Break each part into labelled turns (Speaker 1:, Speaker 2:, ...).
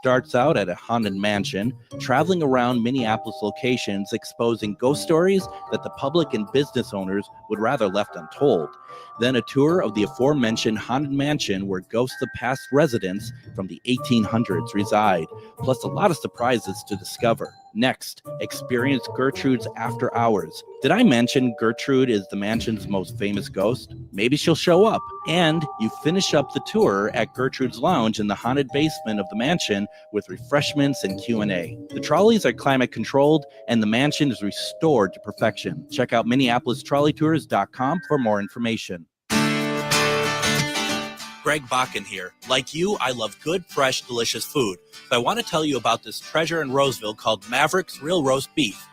Speaker 1: Starts out at a haunted mansion, traveling around Minneapolis locations, exposing ghost stories that the public and business owners would rather left untold. Then a tour of the aforementioned haunted mansion where ghosts of past residents from the 1800s reside, plus a lot of surprises to discover. Next, experience Gertrude's After Hours. Did I mention Gertrude is the mansion's most famous ghost? Maybe she'll show up. And you finish up the tour at Gertrude's Lounge in the haunted basement of the mansion with refreshments and Q&A. The trolleys are climate controlled and the mansion is restored to perfection. Check out MinneapolisTrolleyTours.com for more information. Greg Bakun here. Like you, I love good, fresh, delicious food. So I want to tell you about this treasure in Roseville called Maverick's Real Roast Beef.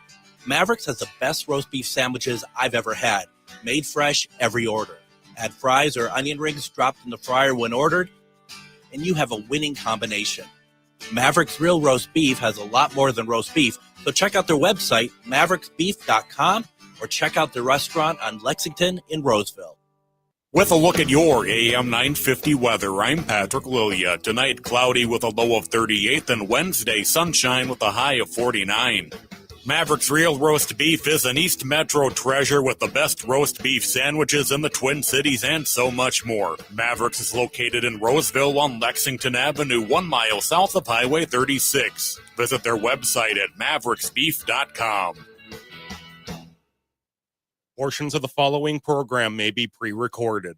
Speaker 1: Maverick's has the best roast beef sandwiches I've ever had. Made fresh every order. Add fries or onion rings dropped in the fryer when ordered, and you have a winning combination. Maverick's Real Roast Beef has a lot more than roast beef, so check out their website, mavericksbeef.com, or check out their restaurant on Lexington in Roseville.
Speaker 2: With a look at your AM 950 weather, I'm Patrick Lilia. Tonight, cloudy with a low of 38, and Wednesday, sunshine with a high of 49. Maverick's Real Roast Beef is an East Metro treasure with the best roast beef sandwiches in the Twin Cities and so much more. Maverick's is located in Roseville on Lexington Avenue, 1 mile south of Highway 36. Visit their website at mavericksbeef.com. Portions of the following program may be pre-recorded.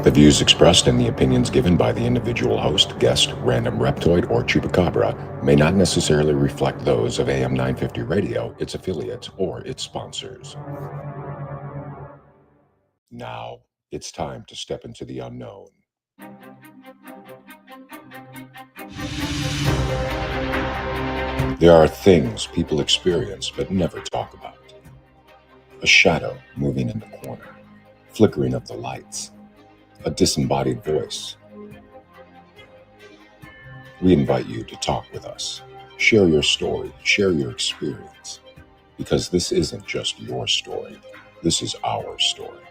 Speaker 3: The views expressed and the opinions given by the individual host, guest, random reptoid, or chupacabra may not necessarily reflect those of AM 950 Radio, its affiliates, or its sponsors. Now, it's time to step into the unknown. There are things people experience but never talk about. A shadow moving in the corner, flickering of the lights, a disembodied voice. We invite you to talk with us, share your story, share your experience, because this isn't just your story, this is our story.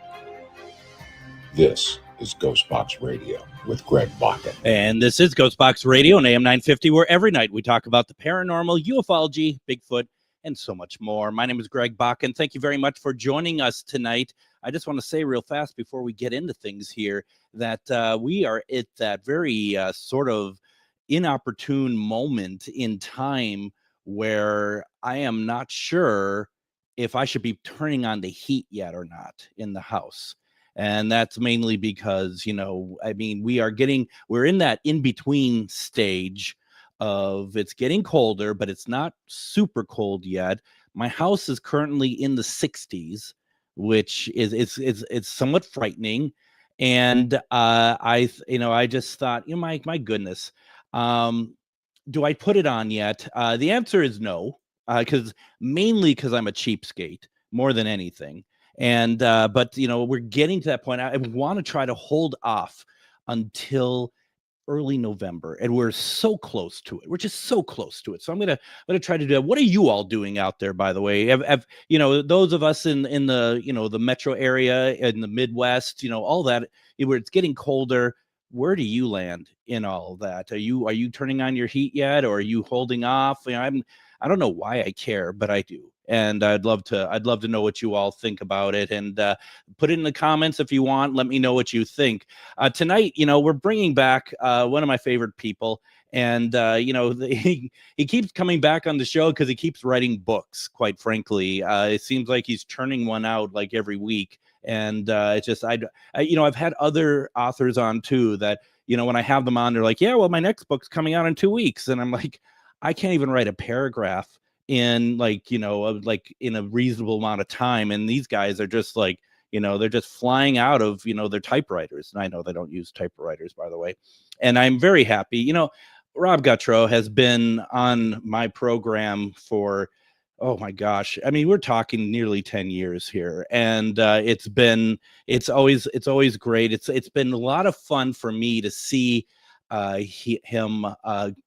Speaker 3: This is GhostBox Radio with Greg Bakun.
Speaker 1: And this is GhostBox Radio on AM 950, where every night we talk about the paranormal, ufology, Bigfoot, and so much more. My name is Greg Bakun. Thank you very much for joining us tonight. I just want to say real fast before we get into things here that we are at that very sort of inopportune moment in time where I am not sure if I should be turning on the heat yet or not in the house. And that's mainly because, we're in that in-between stage of it's getting colder, but it's not super cold yet. My house is currently in the 60s, which is it's somewhat frightening. And I just thought, my goodness, do I put it on yet? The answer is no, because I'm a cheapskate more than anything. And but we're getting to that point. I want to try to hold off until early November, and we're so close to it. We're just so close to it. So I'm gonna try to do that. What are you all doing out there, by the way? Have those of us in the the metro area, in the Midwest, all that, where it's getting colder, where do you land in all of that? Are you turning on your heat yet, or are you holding off? I don't know why I care, but I do. And I'd love to know what you all think about it, and put it in the comments if you want. Let me know what you think. Tonight, we're bringing back one of my favorite people, and he keeps coming back on the show because he keeps writing books. Quite frankly, it seems like he's churning one out like every week, and it's just I've had other authors on too that when I have them on, they're like, yeah, well, my next book's coming out in 2 weeks, and I'm like, I can't even write a paragraph in in a reasonable amount of time, and these guys are just like they're just flying out of their typewriters, and I know they don't use typewriters, by the way. And I'm very happy. Rob Gutro has been on my program for, oh my gosh, we're talking nearly 10 years here, and it's always great. It's been a lot of fun for me to see him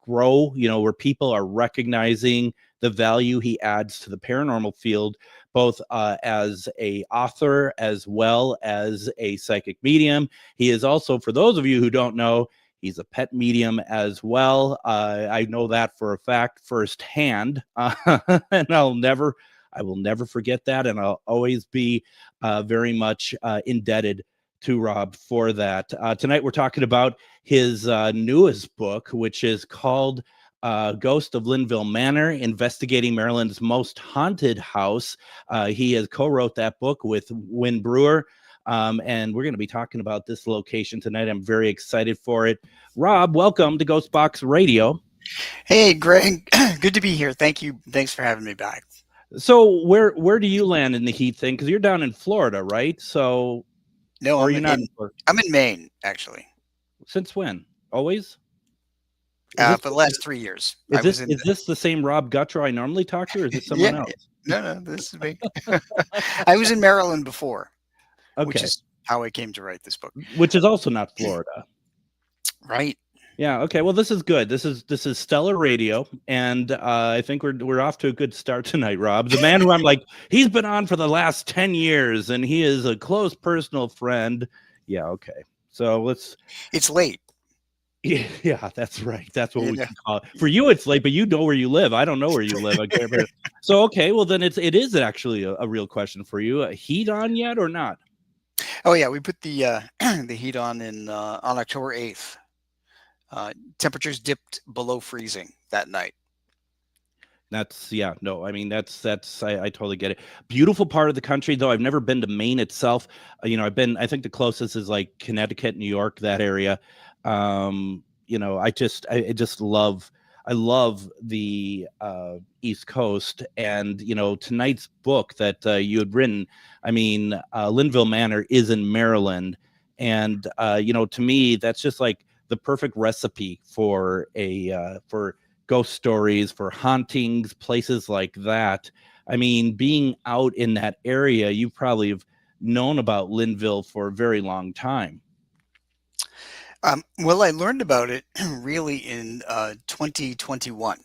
Speaker 1: grow, where people are recognizing the value he adds to the paranormal field, both as a author as well as a psychic medium. He is also, for those of you who don't know, He's a pet medium as well. I know that for a fact firsthand, and I will never forget that, and I'll always be very much indebted to Rob for that. Tonight we're talking about his newest book, which is called Ghost of Linville Manor, Investigating Maryland's Most Haunted House. He has co-wrote that book with Winn Brewer, and we're going to be talking about this location tonight. I'm very excited for it. Rob, welcome to GhostBox Radio.
Speaker 4: Hey, Greg. Good to be here. Thank you. Thanks for having me back.
Speaker 1: So where do you land in the heat thing? Because you're down in Florida, right? So
Speaker 4: no,
Speaker 1: or you're not in Florida?
Speaker 4: I'm in Maine, actually.
Speaker 1: Since when? Always?
Speaker 4: For the last 3 years.
Speaker 1: Is this the same Rob Gutro I normally talk to, or is it someone else?
Speaker 4: No, this is me. I was in Maryland before, which
Speaker 1: Okay.
Speaker 4: is how I came to write this book.
Speaker 1: Which is also not Florida.
Speaker 4: Right.
Speaker 1: Yeah. Okay. Well, this is good. This is stellar radio, and I think we're off to a good start tonight, Rob. The man who I'm like, he's been on for the last 10 years, and he is a close personal friend. Yeah. Okay. So let's.
Speaker 4: It's late.
Speaker 1: Yeah, that's right. That's what we can call it. For you, it's late, but you know where you live. I don't know where you live. So okay. Well, then it is actually a real question for you. Heat on yet or not?
Speaker 4: Oh yeah, we put the the heat on on October 8th. Temperatures dipped below freezing that night.
Speaker 1: That's I totally get it. Beautiful part of the country, though. I've never been to Maine itself. I think the closest is like Connecticut, New York, that area. I love the East Coast, and tonight's book that you had written. Linville Manor is in Maryland, and to me that's just like the perfect recipe for ghost stories, for hauntings, places like that. Being out in that area, you probably have known about Linville for a very long time.
Speaker 4: Well, I learned about it really in 2021.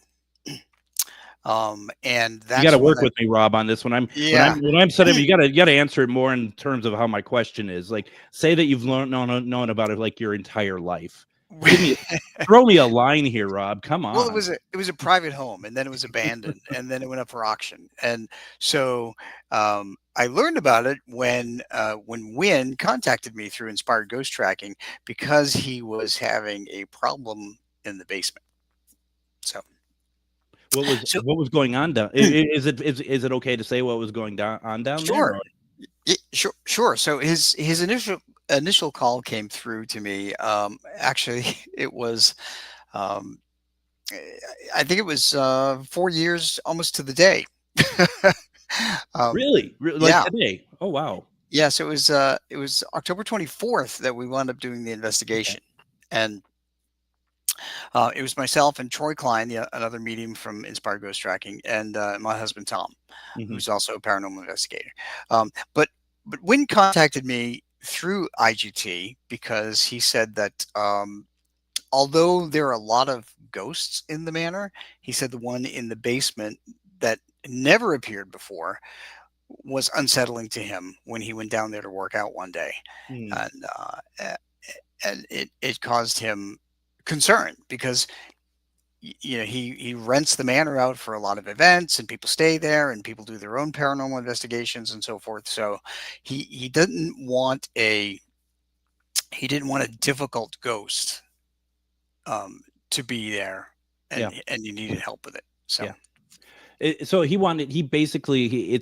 Speaker 4: And that's
Speaker 1: you got to work with me, Rob, on this. When I'm setting, you got to answer it more in terms of how my question is. Like, say that you've known about it like your entire life. Throw me a line here, Rob. Come on.
Speaker 4: Well, it was a private home, and then it was abandoned, and then it went up for auction. And so I learned about it when Winn contacted me through Inspired Ghost Tracking because he was having a problem in the basement. So
Speaker 1: what was going on down? Is it okay to say what was going on down
Speaker 4: there?
Speaker 1: Sure.
Speaker 4: So his initial call came through to me. Actually, it was, I think it was 4 years almost to the day.
Speaker 1: Really? Like today? Oh, wow.
Speaker 4: Yes, it was October 24th that we wound up doing the investigation. Okay. And it was myself and Troy Klein, another medium from Inspired Ghost Tracking, and my husband, Tom, who's also a paranormal investigator. But Winn contacted me through IGT because he said that although there are a lot of ghosts in the manor, he said the one in the basement that never appeared before was unsettling to him when he went down there to work out one day. And it caused him concern because he rents the manor out for a lot of events, and people stay there, and people do their own paranormal investigations and so forth. So he didn't want a difficult ghost to be there, and you needed help with it. So.
Speaker 1: Yeah. So it's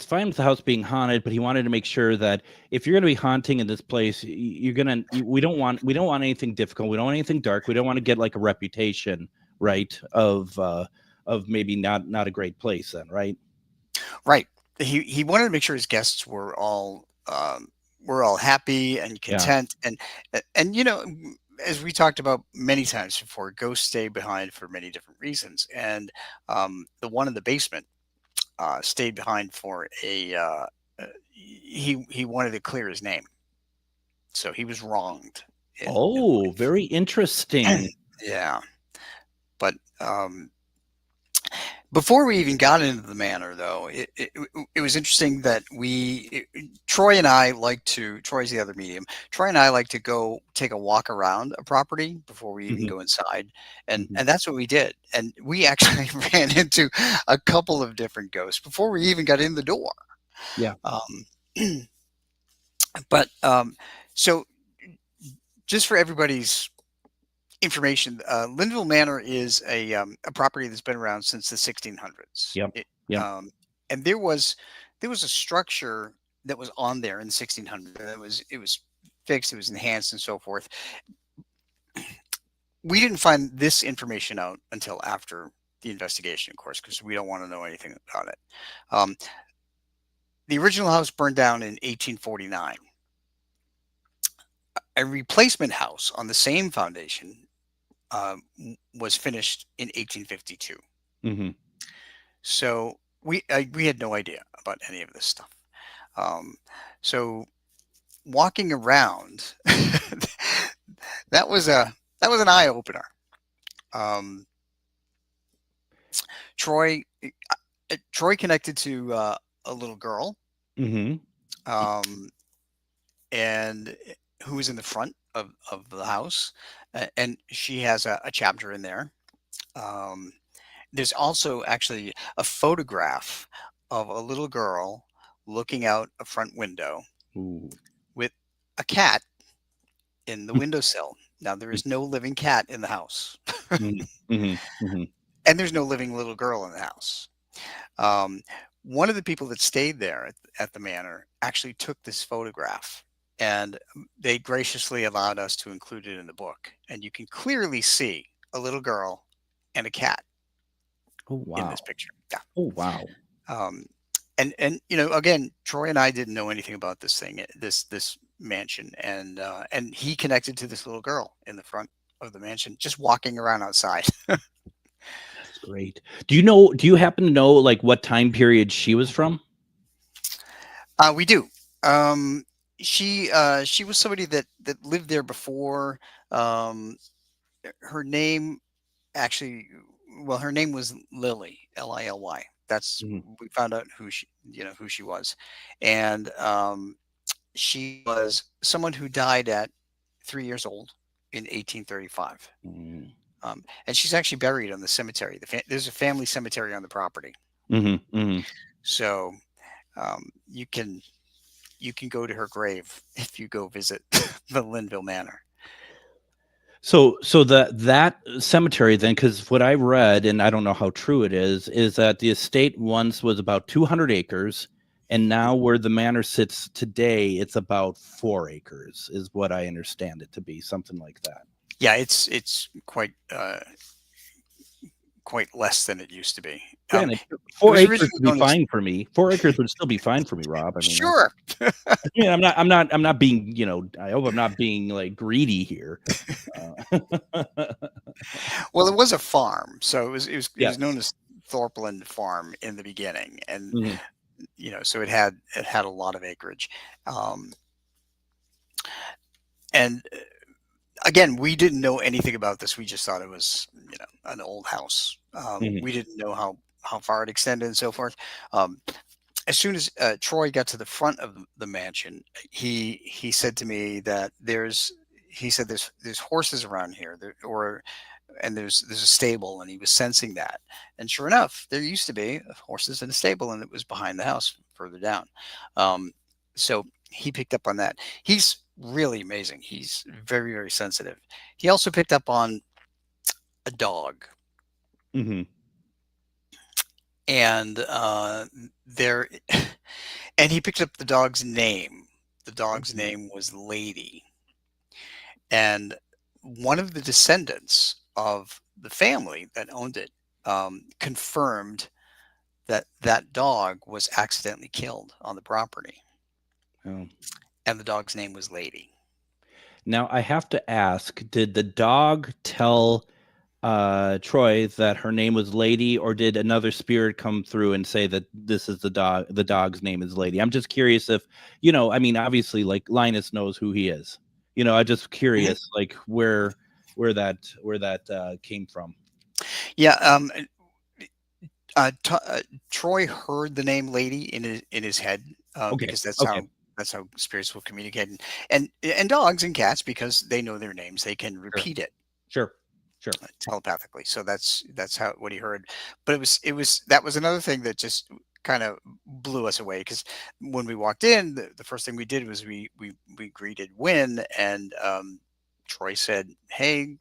Speaker 1: fine with the house being haunted, but he wanted to make sure that if you're going to be haunting in this place, we don't want anything difficult. We don't want anything dark. We don't want to get like a reputation, right, of maybe not a great place then, right?
Speaker 4: Right. He wanted to make sure his guests were all happy and content, and as we talked about many times before, ghosts stay behind for many different reasons, and the one in the basement stayed behind for he wanted to clear his name, so he was wronged.
Speaker 1: Very interesting.
Speaker 4: Yeah, but Before we even got into the manor, though, it was interesting that Troy and I like to, Troy's the other medium, Troy and I like to go take a walk around a property before we even
Speaker 1: Mhm.
Speaker 4: go inside. And
Speaker 1: Mhm.
Speaker 4: that's what we did. And we actually ran into a couple of different ghosts before we even got in the door.
Speaker 1: Yeah.
Speaker 4: Um, but so just for everybody's information, Linville Manor is a property that's been around since the 1600s.
Speaker 1: Yep. Yep.
Speaker 4: And there was a structure that was on there in the 1600s. It was fixed, it was enhanced, and so forth. We didn't find this information out until after the investigation, of course, because we don't want to know anything about it. The original house burned down in 1849. A replacement house on the same foundation was finished in 1852.
Speaker 1: Mhm.
Speaker 4: So we had no idea about any of this stuff. So walking around, that was an eye opener. Troy connected to a little girl,
Speaker 1: Mhm.
Speaker 4: and who was in the front of the house, and she has a chapter in there. There's also actually a photograph of a little girl looking out a front window
Speaker 1: Ooh.
Speaker 4: with a cat in the windowsill. Now, there is no living cat in the house,
Speaker 1: Mhm. Mhm. Mhm.
Speaker 4: and there's no living little girl in the house. One of the people that stayed there at the manor actually took this photograph, and they graciously allowed us to include it in the book. And you can clearly see a little girl and a cat
Speaker 1: Oh
Speaker 4: in
Speaker 1: wow.
Speaker 4: this picture. Yeah.
Speaker 1: Oh wow.
Speaker 4: Um, and again, Troy and I didn't know anything about this thing, this mansion, and he connected to this little girl in the front of the mansion, just walking around outside.
Speaker 1: That's great. Do you happen to know like what time period she was from?
Speaker 4: We do. She was somebody that lived there before. Um, Her name actually, well, her name was Lily, Lily. That's,
Speaker 1: Mhm.
Speaker 4: we found out who she was, and she was someone who died at 3 years old in 1835.
Speaker 1: Mhm.
Speaker 4: And she's actually buried on the cemetery. There's a family cemetery on the property,
Speaker 1: Mhm. Mhm.
Speaker 4: so you can go to her grave if you go visit the Linville Manor.
Speaker 1: So that cemetery then, because what I read, and I don't know how true it is that the estate once was about 200 acres, and now where the manor sits today, it's about 4 acres, is what I understand it to be, something like that.
Speaker 4: Yeah, it's quite less than it used to be.
Speaker 1: Granted,
Speaker 4: It
Speaker 1: 4
Speaker 4: was
Speaker 1: acres
Speaker 4: originally
Speaker 1: would be
Speaker 4: known as
Speaker 1: fine for me. 4 acres would still be fine for me, Rob. I mean,
Speaker 4: sure.
Speaker 1: I mean, I'm not being, I hope I'm not being like greedy here.
Speaker 4: Well, it was a farm, so it was known
Speaker 1: Yes.
Speaker 4: as Thorpeland Farm in the beginning, and
Speaker 1: Mhm.
Speaker 4: so it had a lot of acreage. Um, and again, we didn't know anything about this. We just thought it was an old house.
Speaker 1: Mhm.
Speaker 4: We didn't know how far it extended and so forth. As soon as Troy got to the front of the mansion, he said to me that there's horses around here, and there's a stable, and he was sensing that. And sure enough, there used to be horses in a stable, and it was behind the house further down. So he picked up on that. He's really amazing. He's very, very sensitive. He also picked up on a dog,
Speaker 1: Mhm.
Speaker 4: and there, and he picked up the dog's name. The dog's
Speaker 1: Mhm.
Speaker 4: name was Lady, and one of the descendants of the family that owned it confirmed that that dog was accidentally killed on the property,
Speaker 1: Oh.
Speaker 4: and the dog's name was Lady.
Speaker 1: Now I have to ask, did the dog tell Troy that her name was Lady, or did another spirit come through and say that this is the dog's name is Lady? I'm just curious if, I mean, obviously like Linus knows who he is. I'm just
Speaker 4: Mhm.
Speaker 1: curious like where that came from.
Speaker 4: Yeah, Troy heard the name lady in his head,
Speaker 1: Okay.
Speaker 4: because
Speaker 1: Okay.
Speaker 4: that's how spirits will communicate, and dogs and cats, because they know their names, they can
Speaker 1: Sure.
Speaker 4: repeat it
Speaker 1: Sure.
Speaker 4: telepathically. So that's how what he heard. But that was another thing that just kind of blew us away, because when we walked in, the first thing we did was we greeted Winn, and Troy said, "Hey,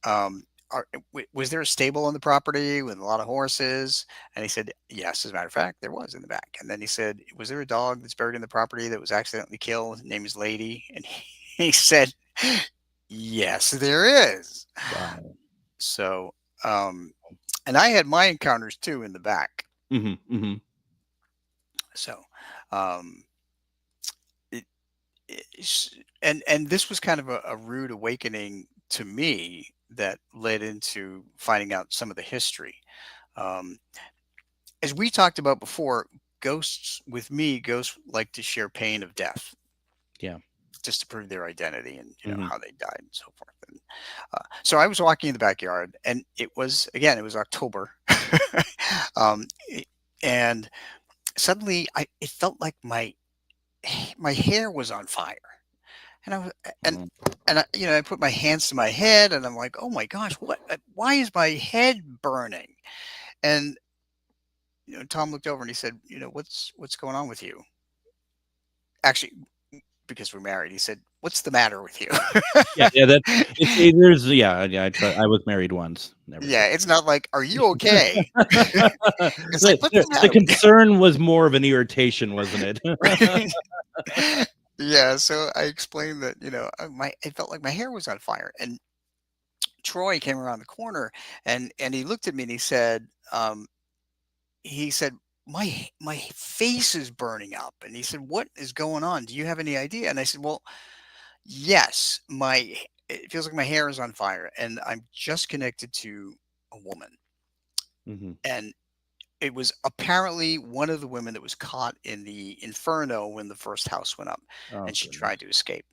Speaker 4: was there a stable on the property with a lot of horses?" And he said, "Yes, as a matter of fact, there was in the back." And then he said, "Was there a dog that's buried in the property that was accidentally killed? His name is Lady." And he said, "Yes, there is."
Speaker 1: Wow.
Speaker 4: So, and I had my encounters too in the back.
Speaker 1: Mm-hmm. Mm-hmm.
Speaker 4: So, and this was kind of a rude awakening to me that led into finding out some of the history. As we talked about before, ghosts like to share pain of death.
Speaker 1: Yeah.
Speaker 4: Just to prove their identity and
Speaker 1: Mhm.
Speaker 4: how they died and so forth. And so I was walking in the backyard, and it was October, and suddenly it felt like my hair was on fire, and I put my hands to my head, and I'm like, oh my gosh, why is my head burning? And Tom looked over and he said, what's going on with you? Actually, because we're married, he said, "What's the matter with you?"
Speaker 1: Yeah. I was married once. Never.
Speaker 4: Yeah, it's not like, "Are you okay?" It's like, "What's the
Speaker 1: The
Speaker 4: matter?"
Speaker 1: concern was more of an irritation, wasn't it?
Speaker 4: Yeah, so I explained that, it felt like my hair was on fire, and Troy came around the corner, and he looked at me and he said, my face is burning up. And he said, "What is going on? Do you have any idea?" And I said, "Well, yes, it feels like my hair is on fire, and I'm just connected to a woman."
Speaker 1: Mm-hmm.
Speaker 4: And it was apparently one of the women that was caught in the inferno when the first house went up, and she tried to escape.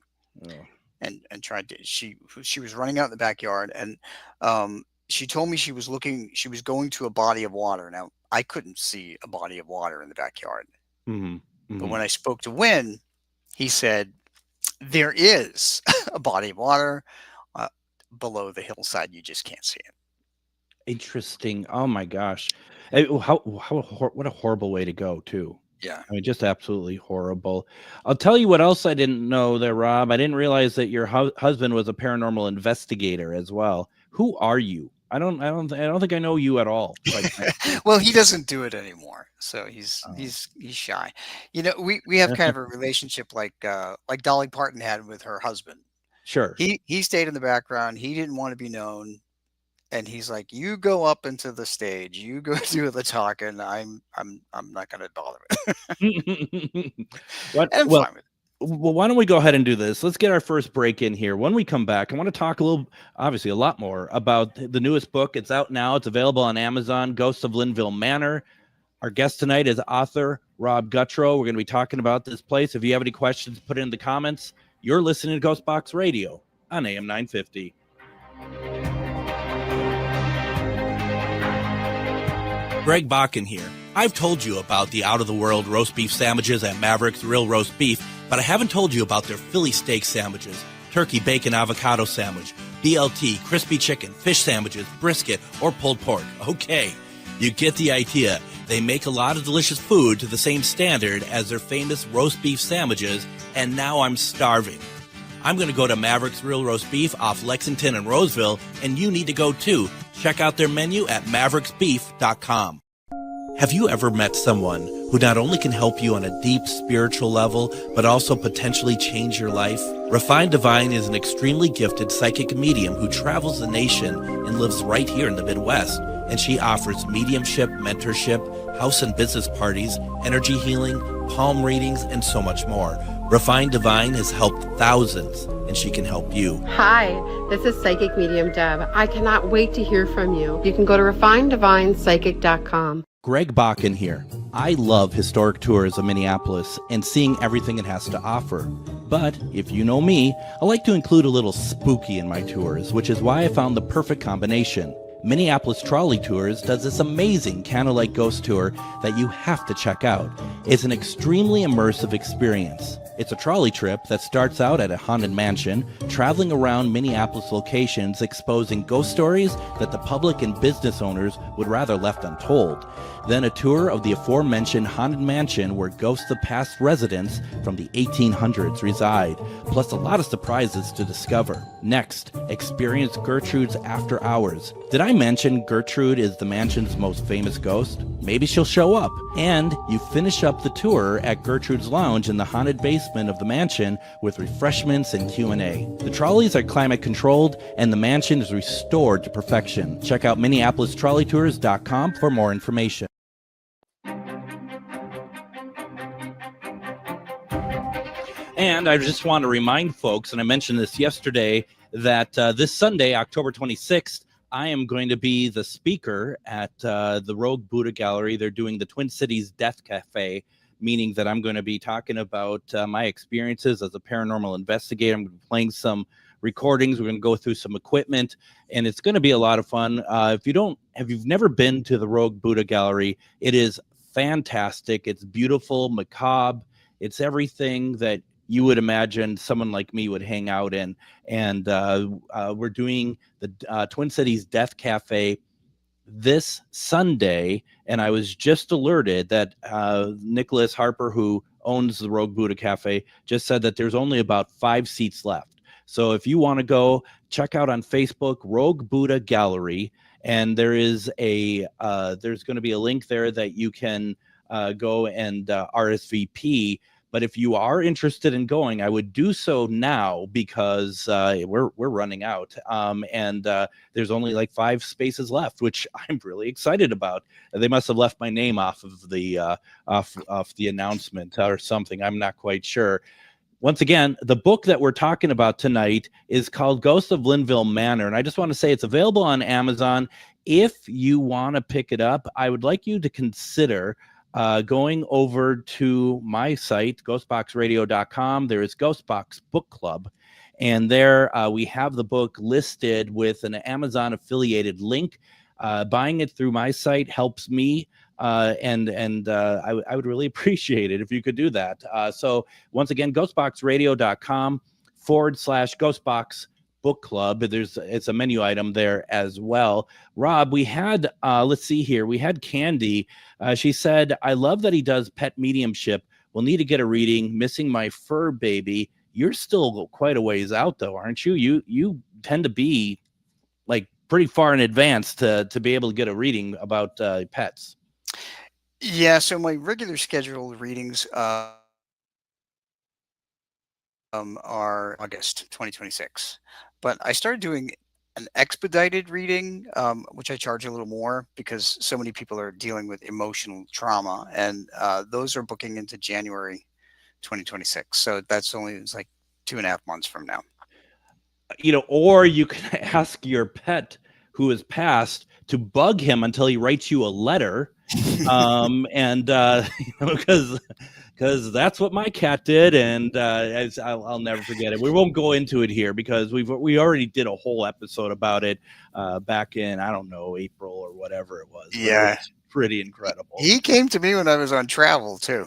Speaker 1: Oh.
Speaker 4: And she was running out in the backyard, and she told me she was going to a body of water. Now, I couldn't see a body of water in the backyard.
Speaker 1: Mm-hmm. Mm-hmm.
Speaker 4: But when I spoke to Winn, he said, there is a body of water below the hillside. You just can't see it.
Speaker 1: Interesting. Oh my gosh. What a horrible way to go, too.
Speaker 4: Yeah.
Speaker 1: I mean, just absolutely horrible. I'll tell you what else I didn't know there, Rob. I didn't realize that your husband was a paranormal investigator as well. Who are you? I don't think I know you at all.
Speaker 4: Well, he doesn't do it anymore, so he's shy. We have kind of a relationship like Dolly Parton had with her husband.
Speaker 1: Sure.
Speaker 4: He stayed in the background. He didn't want to be known, and he's like, "You go up into the stage. You go do the talking. I'm not going to bother with it."
Speaker 1: Well, why don't we go ahead and do this? Let's get our first break in here. When we come back, I want to talk a lot more about the newest book. It's out now. It's available on Amazon, Ghosts of Linville Manor. Our guest tonight is author Rob Gutro. We're going to be talking about this place. If you have any questions, put it in the comments. You're listening to GhostBox Radio on AM 950. Greg Bakun here. I've told you about the out-of-the-world roast beef sandwiches at Maverick's Real Roast Beef, but I haven't told you about their Philly steak sandwiches, turkey bacon avocado sandwich, BLT, crispy chicken, fish sandwiches, brisket, or pulled pork. Okay, you get the idea. They make a lot of delicious food to the same standard as their famous roast beef sandwiches, and now I'm starving. I'm going to go to Maverick's Real Roast Beef off Lexington and Roseville, and you need to go too. Check out their menu at mavericksbeef.com. Have you ever met someone who not only can help you on a deep spiritual level, but also potentially change your life? Refined Divine is an extremely gifted psychic medium who travels the nation and lives right here in the Midwest. And she offers mediumship, mentorship, house and business parties, energy healing, palm readings, and so much more. Refined Divine has helped thousands, and she can help you.
Speaker 5: Hi, this is Psychic Medium Deb. I cannot wait to hear from you. You can go to refineddivinepsychic.com.
Speaker 1: Greg Bakun here. I love historic tours of Minneapolis and seeing everything it has to offer. But if you know me, I like to include a little spooky in my tours, which is why I found the perfect combination. Minneapolis Trolley Tours does this amazing candlelight ghost tour that you have to check out. It's an extremely immersive experience. It's a trolley trip that starts out at a haunted mansion, traveling around Minneapolis locations exposing ghost stories that the public and business owners would rather left untold. Then a tour of the aforementioned haunted mansion where ghosts of past residents from the 1800s reside, plus a lot of surprises to discover. Next, experience Gertrude's After Hours. Did I mention Gertrude is the mansion's most famous ghost? Maybe she'll show up. And you finish up the tour at Gertrude's Lounge in the haunted basement of the mansion with refreshments and Q&A. The trolleys are climate controlled and the mansion is restored to perfection. Check out MinneapolisTrolleyTours.com for more information. And I just want to remind folks, and I mentioned this yesterday, that this Sunday, October 26th, I am going to be the speaker at the Rogue Buddha Gallery. They're doing the Twin Cities Death Cafe, meaning that I'm going to be talking about my experiences as a paranormal investigator. I'm going to be playing some recordings. We're going to go through some equipment, and it's going to be a lot of fun. If you've never been to the Rogue Buddha Gallery, it is fantastic. It's beautiful, macabre. It's everything that you would imagine someone like me would hang out in. And we're doing the Twin Cities Death Cafe this Sunday. And I was just alerted that Nicholas Harper, who owns the Rogue Buddha Cafe, just said that there's only about 5 seats left. So if you want to go, check out on Facebook, Rogue Buddha Gallery. And there is there's going to be a link there that you can go and RSVP. But if you are interested in going, I would do so now because we're running out, and there's only like 5 spaces left, which I'm really excited about. They must have left my name off of the off the announcement or something. I'm not quite sure. Once again, the book that we're talking about tonight is called Ghosts of Linville Manor, and I just want to say it's available on Amazon. If you want to pick it up, I would like you to consider going over to my site, ghostboxradio.com. There is GhostBox Book Club, and there we have the book listed with an Amazon affiliated link. Buying it through my site helps me, and I would really appreciate it if you could do that. So once again, ghostboxradio.com/GhostBox Book Club. It's a menu item there as well. Rob, we had let's see here, we had Candy. She said, I love that he does pet mediumship. We'll need to get a reading. Missing my fur baby. You're still quite a ways out though, aren't you? You tend to be like pretty far in advance to be able to get a reading about pets.
Speaker 4: Yeah, so my regular scheduled readings are August 2026. But I started doing an expedited reading, which I charge a little more because so many people are dealing with emotional trauma, and those are booking into January 2026. So that's it's like 2.5 months from now.
Speaker 1: Or you can ask your pet who has passed to bug him until he writes you a letter, because that's what my cat did, and I'll never forget it. We won't go into it here because we already did a whole episode about it back in, I don't know, April or whatever it was.
Speaker 4: Yeah,
Speaker 1: it was pretty incredible.
Speaker 4: He came to me when I was on travel too.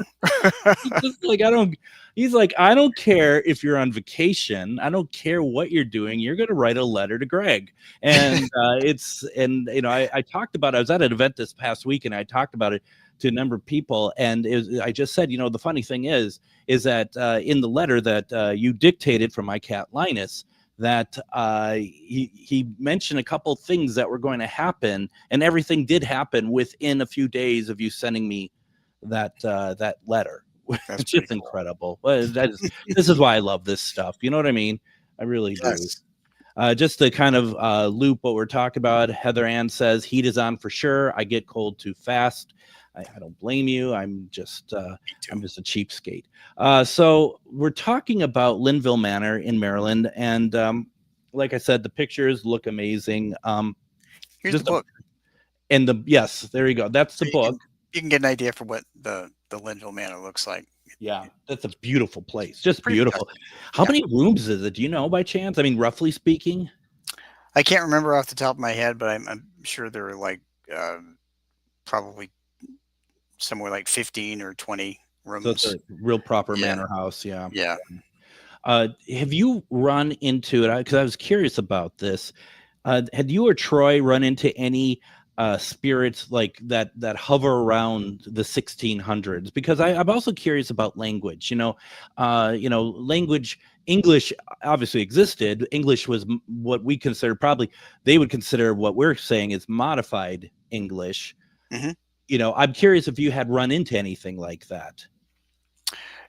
Speaker 1: He's like, I don't care if you're on vacation. I don't care what you're doing. You're going to write a letter to Greg. And I talked about it. I was at an event this past week and I talked about it to a number of people. And I just said, the funny thing is that in the letter that you dictated from my cat Linus, that he mentioned a couple things that were going to happen, and everything did happen within a few days of you sending me that letter. It's just cool. Incredible. Well, this is why I love this stuff. You know what I mean? I really do. Just to kind of loop what we're talking about, Heather Ann says, heat is on for sure. I get cold too fast. I don't blame you. I'm just a cheapskate. So we're talking about Linville Manor in Maryland. And like I said, the pictures look amazing.
Speaker 4: Here's the book.
Speaker 1: Yes, there you go. That's the book.
Speaker 4: You can get an idea for what the Linville Manor looks like.
Speaker 1: Yeah, that's a beautiful place. Just beautiful. How many rooms is it? Do you know by chance? I mean, roughly speaking?
Speaker 4: I can't remember off the top of my head, but I'm sure there are like probably somewhere like 15 or 20
Speaker 1: So it's
Speaker 4: rooms.
Speaker 1: a real proper
Speaker 4: Yeah.
Speaker 1: manor house. Yeah.
Speaker 4: Yeah.
Speaker 1: Have you run into it? Because I was curious about this. Had you or Troy run into any spirits like that hover around the 1600s? Because I'm also curious about language. Language. English obviously existed. English was what we consider, probably they would consider what we're saying is modified English.
Speaker 4: Hmm.
Speaker 1: I'm curious if you had run into anything like that.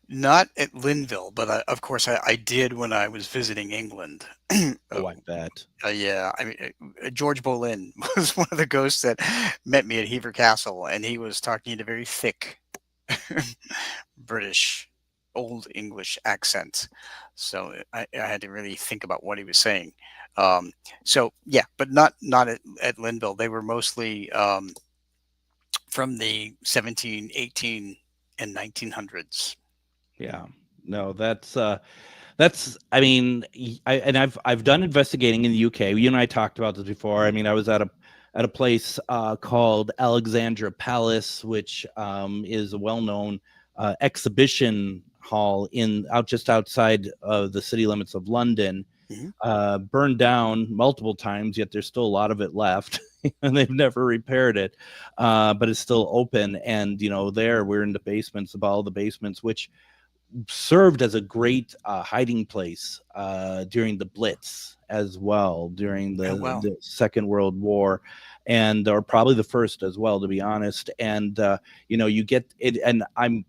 Speaker 4: Not at Linville, but of course I did when I was visiting England.
Speaker 1: Oh, I bet.
Speaker 4: Yeah, I mean, George Boleyn was one of the ghosts that met me at Hever Castle, and he was talking in a very thick British, Old English accent. So I had to really think about what he was saying. So yeah, but not at Linville. They were mostly from the 17, 18, and 1900s.
Speaker 1: Yeah. No, I mean, I've done investigating in the UK. You and I talked about this before. I mean, I was at a place called Alexandra Palace, which is a well-known exhibition hall just outside of the city limits of London.
Speaker 4: Mhm.
Speaker 1: Burned down multiple times, yet there's still a lot of it left, and they've never repaired it. But it's still open, and there we're in the basements of all the basements, which served as a great hiding place during the Blitz as well, during
Speaker 4: Oh, wow.
Speaker 1: the Second World War, or probably the first as well, to be honest. And you get it, and I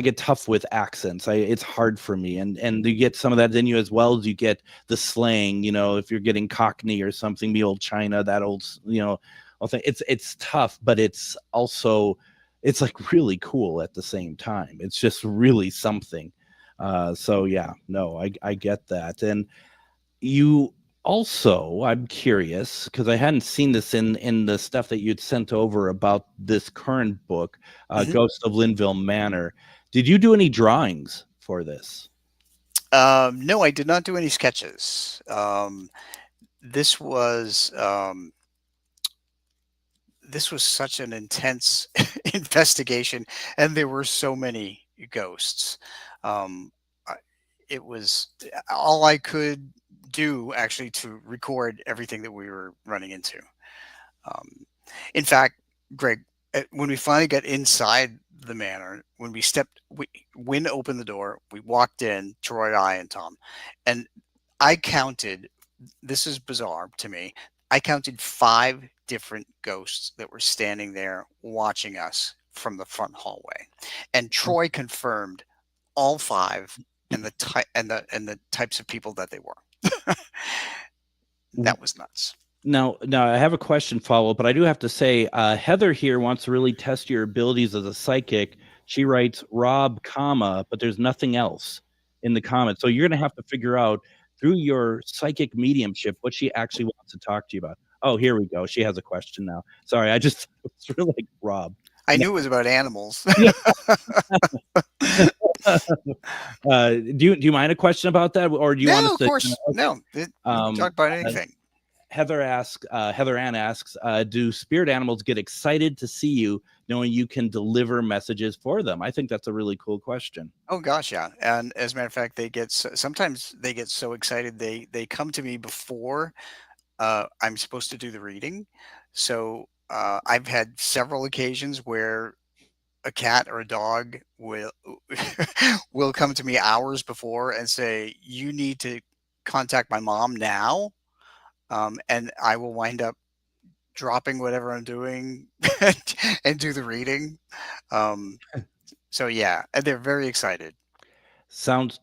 Speaker 1: get tough with accents. It's hard for me, and you get some of that in you as well as you get the slang. If you're getting Cockney or something, the old China, that old whole thing. It's tough, but it's also it's like really cool at the same time. It's just really something. So yeah, no, I get that. And you also, I'm curious because I hadn't seen this in the stuff that you'd sent over about this current book,
Speaker 4: Mhm.
Speaker 1: Ghost of Linville Manor. Did you do any drawings for this?
Speaker 4: No, I did not do any sketches. This was this was such an intense investigation, and there were so many ghosts. Um, I- it was all I could do actually to record everything that we were running into. Um, in fact, Greg, when we finally got inside the manor, when Winn opened the door, we walked in, Troy, I, and Tom, and I counted. This is bizarre to me. I counted 5 different ghosts that were standing there watching us from the front hallway, and Troy confirmed all 5 and the type and the types of people that they were. That was nuts.
Speaker 1: Now, I have a question follow-up, but I do have to say, Heather here wants to really test your abilities as a psychic. She writes Rob, but there's nothing else in the comments. So you're going to have to figure out through your psychic mediumship what she actually wants to talk to you about. Oh, here we go. She has a question now. Sorry, I just it's really like Rob.
Speaker 4: I knew it was about animals.
Speaker 1: Do you mind a question about that, or do you want
Speaker 4: No,
Speaker 1: us
Speaker 4: of
Speaker 1: to?
Speaker 4: course. No, we can talk about anything.
Speaker 1: Heather Ann asks, do spirit animals get excited to see you knowing you can deliver messages for them? I think that's a really cool question.
Speaker 4: Oh gosh, yeah. And as a matter of fact, sometimes they get so excited they come to me before I'm supposed to do the reading. So I've had several occasions where a cat or a dog will will come to me hours before and say, "You need to contact my mom now," and I will wind up dropping whatever I'm doing and do the reading. Um, so yeah, and they're very excited.
Speaker 1: Sounds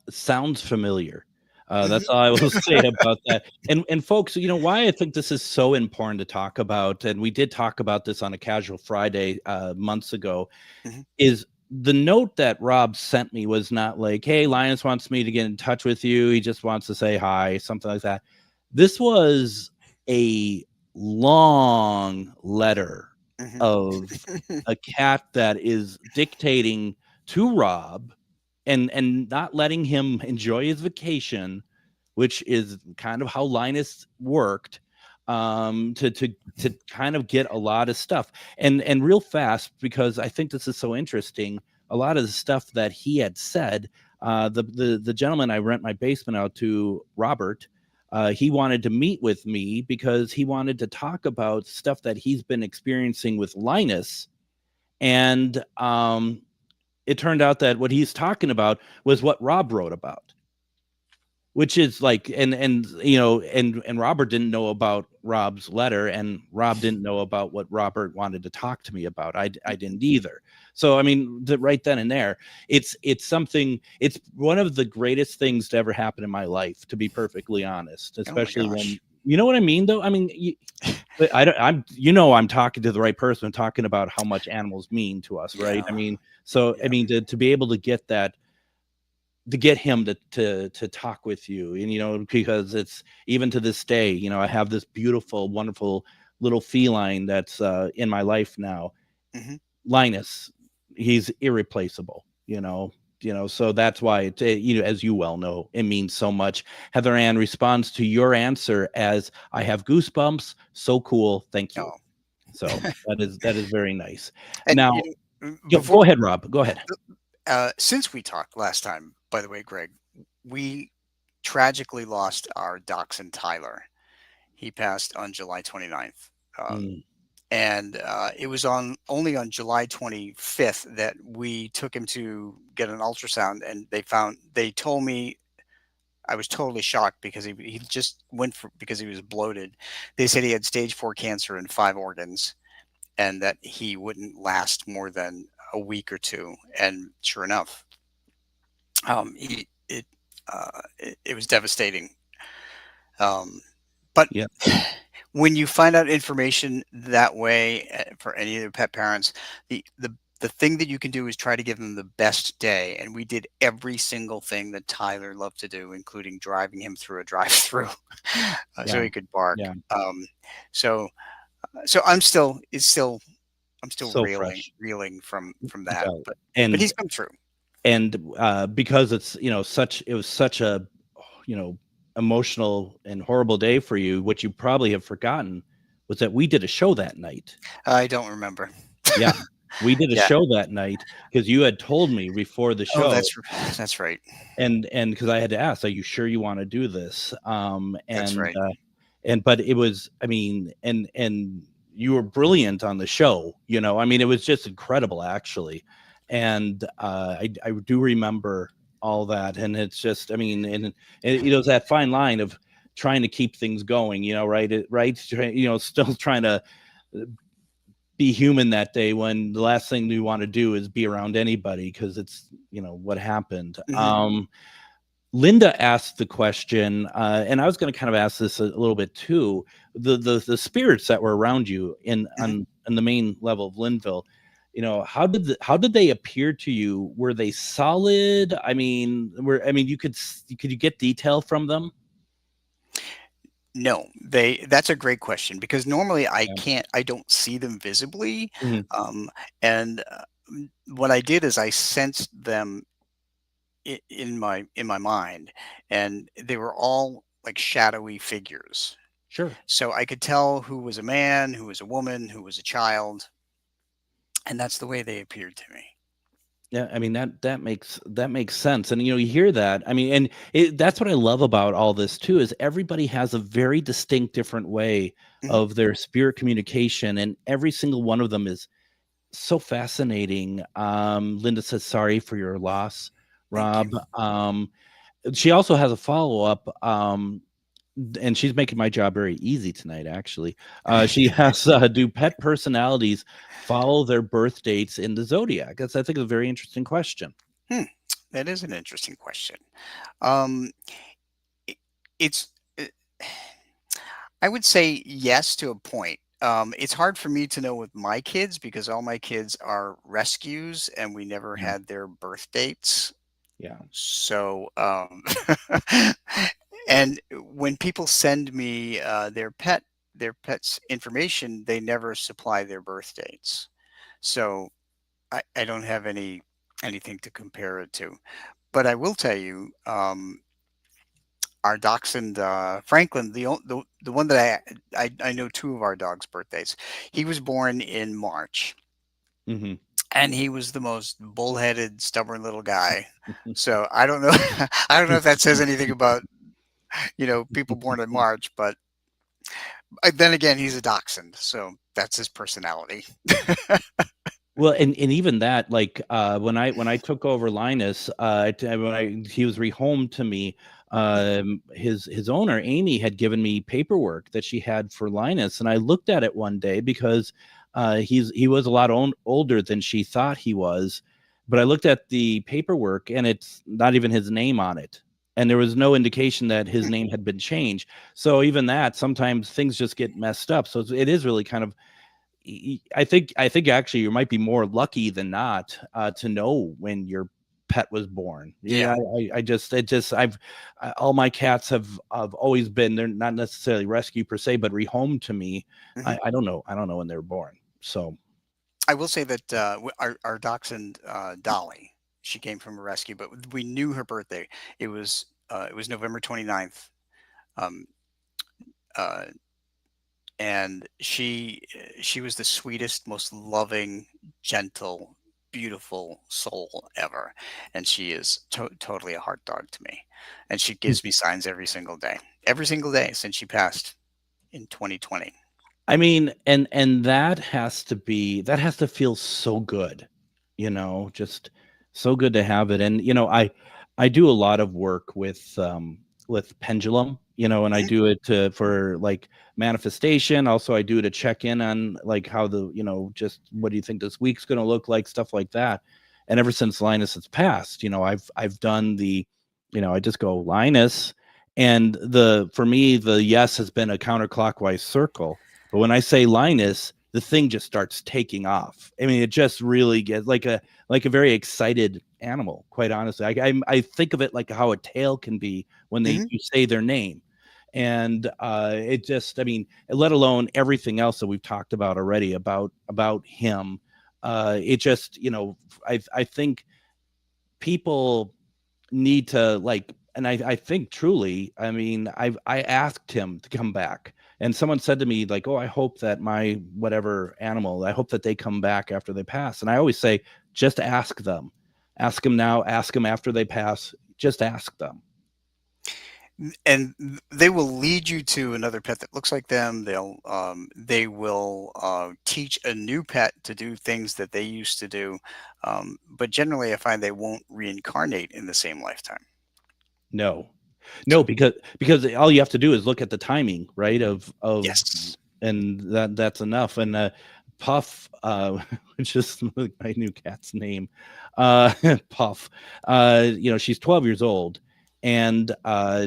Speaker 1: familiar. That's
Speaker 4: Mhm.
Speaker 1: all I will say about that. And folks, why I think this is so important to talk about, and we did talk about this on a Casual Friday months ago,
Speaker 4: Mhm.
Speaker 1: is the note that Rob sent me was not like, hey, Linus wants me to get in touch with you. He just wants to say hi, something like that. This was a long letter
Speaker 4: Mhm.
Speaker 1: of a cat that is dictating to Rob and not letting him enjoy his vacation, which is kind of how Linus worked. to kind of get a lot of stuff and real fast, because I think this is so interesting. A lot of the stuff that he had said, the gentleman I rent my basement out to, Robert, he wanted to meet with me because he wanted to talk about stuff that he's been experiencing with Linus. And it turned out that what he's talking about was what Rob wrote about, which is like, and you know, and Robert didn't know about Rob's letter, and Rob didn't know about what Robert wanted to talk to me about. I didn't either. So, I mean, right then and there, it's something, it's one of the greatest things to ever happen in my life, to be perfectly honest, especially when, you know what I mean, though? I mean, I'm talking to the right person. I'm talking about how much animals mean to us, right? I mean, so, I mean, to be able to get that, to get him to talk with you, and, you know, because it's, even to this day, you know, I have this beautiful, wonderful little feline that's in my life now. Linus, he's irreplaceable, you know, so that's why it, you know, as you well know, it means so much. Heather Ann responds to your answer as, I have goosebumps. So cool. Thank you. So that is very nice. And now, go ahead, Rob. Go ahead.
Speaker 4: Since we talked last time, by the way, Greg, we tragically lost our dachshund Tyler. He passed on July 29th. And it was only on July 25th that we took him to get an ultrasound, and they told me, I was totally shocked because he just went because he was bloated. They said he had stage 4 cancer in 5 organs, and that he wouldn't last more than a week or two. And sure enough, it was devastating. But when you find out information that way, for any of the pet parents, the thing that you can do is try to give them the best day. And we did every single thing that Tyler loved to do, including driving him through a drive-through so he could bark. So I'm still so reeling from that, but he's come through.
Speaker 1: And because it was such a, you know, emotional and horrible day for you, what you probably have forgotten was that we did a show that night.
Speaker 4: I don't remember.
Speaker 1: Yeah, we did a show that night, because you had told me before the show.
Speaker 4: Oh, that's right.
Speaker 1: And because I had to ask, are you sure you want to do this?
Speaker 4: That's right.
Speaker 1: But it was, I mean, and you were brilliant on the show. You know, I mean, it was just incredible, actually. And I do remember all that, and it's just, I mean, and you know, it's that fine line of trying to keep things going, you know, right, you know, still trying to be human that day, when the last thing you want to do is be around anybody, because it's, you know, what happened. Linda asked the question, and I was going to kind of ask this a little bit too, the spirits that were around you on the main level of Linville. You know, how did they appear to you? Were they solid? I mean, could you get detail from them?
Speaker 4: No, that's a great question, because normally I don't see them visibly. And what I did is I sensed them in my mind, and they were all like shadowy figures.
Speaker 1: Sure.
Speaker 4: So I could tell who was a man, who was a woman, who was a child. And that's the way they appeared to me.
Speaker 1: Yeah, I mean, that makes sense. And, you know, you hear that. I mean, and that's what I love about all this too, is everybody has a very distinct, different way of their spirit communication, and every single one of them is so fascinating. Linda says, sorry for your loss, Rob. She also has a follow-up, and she's making my job very easy tonight, actually. She has, do pet personalities follow their birth dates in the zodiac? That's, I think, a very interesting question.
Speaker 4: That is an interesting question. I would say yes to a point. It's hard for me to know with my kids, because all my kids are rescues, and we never had their birth dates.
Speaker 1: Yeah.
Speaker 4: So, and when people send me their pet's information, they never supply their birth dates. So I don't have anything to compare it to. But I will tell you, our dachshund Franklin, the one that I know two of our dogs' birthdays. He was born in March,
Speaker 1: Mm-hmm.
Speaker 4: and he was the most bullheaded, stubborn little guy. So I don't know. I don't know if that says anything about people born in March, but then again, he's a dachshund, so that's his personality.
Speaker 1: Well, and even that, like when I took over Linus, he was rehomed to me. His owner Amy had given me paperwork that she had for Linus, and I looked at it one day because he was a lot older than she thought he was. But I looked at the paperwork, and it's not even his name on it, and there was no indication that his name had been changed. So even that, sometimes things just get messed up. So it is really kind of. I think actually you might be more lucky than not to know when your pet was born. Yeah, all my cats have always been, they're not necessarily rescue per se, but rehomed to me. Mm-hmm. I don't know when they were born. So
Speaker 4: I will say that our dachshund Dolly, she came from a rescue, but we knew her birthday. It was November 29th. And she was the sweetest, most loving, gentle, beautiful soul ever. And she is totally a heart dog to me. And she gives me signs every single day since she passed in 2020.
Speaker 1: I mean, and that has to feel so good, just so good to have it. And, I do a lot of work with pendulum, and I do it for like manifestation. Also, I do it to check in on like how just what do you think this week's going to look like, stuff like that. And ever since Linus has passed, I've done the, I just go Linus, and for me, the yes has been a counterclockwise circle. But when I say Linus, the thing just starts taking off. I mean, it just really gets like a very excited animal, quite honestly. I think of it like how a tail can be when you say their name. And it just, I mean, let alone everything else that we've talked about already about him. It just, I think people need to like, and I think truly, I mean, I asked him to come back, and someone said to me like, oh, I hope that my whatever animal, I hope that they come back after they pass. And I always say, just ask them now, ask them after they pass, just ask them.
Speaker 4: And they will lead you to another pet that looks like them. They will teach a new pet to do things that they used to do. But generally I find they won't reincarnate in the same lifetime. No,
Speaker 1: because all you have to do is look at the timing, right? Of
Speaker 4: yes,
Speaker 1: and that's enough. And Puff, which is my new cat's name, Puff. She's 12 years old, and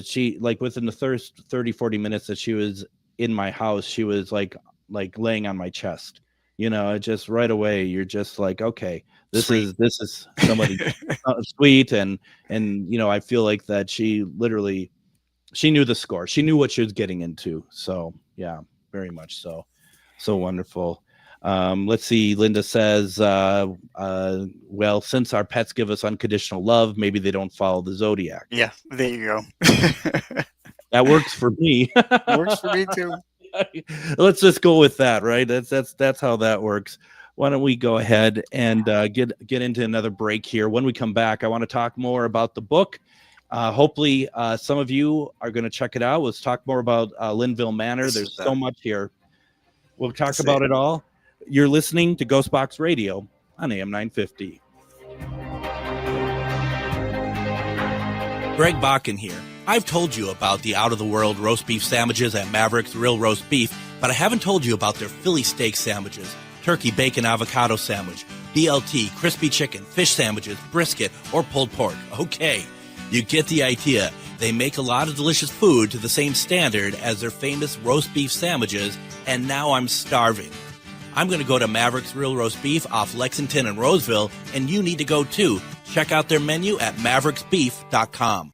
Speaker 1: she like within the first 30-40 minutes that she was in my house, she was like laying on my chest. Just right away, you're just like, okay, this is somebody sweet, and I feel like that she knew the score, she knew what she was getting into. So yeah, very much so wonderful. Let's see. Linda says, well, since our pets give us unconditional love, maybe they don't follow the zodiac.
Speaker 4: Yeah, there you go.
Speaker 1: That works for me.
Speaker 4: Works for me too.
Speaker 1: Let's just go with that, right? That's how that works. Why don't we go ahead and get into another break here? When we come back, I want to talk more about the book. Hopefully, some of you are going to check it out. Let's talk more about Linville Manor. There's so much here. We'll talk about it all. You're listening to GhostBox Radio on AM 950. Greg Bakun here. I've told you about the out-of-the-world roast beef sandwiches at Maverick's Real Roast Beef, but I haven't told you about their Philly steak sandwiches, turkey bacon avocado sandwich, BLT, crispy chicken, fish sandwiches, brisket, or pulled pork. Okay, you get the idea. They make a lot of delicious food to the same standard as their famous roast beef sandwiches, and now I'm starving. I'm going to go to Maverick's Real Roast Beef off Lexington and Roseville, and you need to go too. Check out their menu at mavericksbeef.com.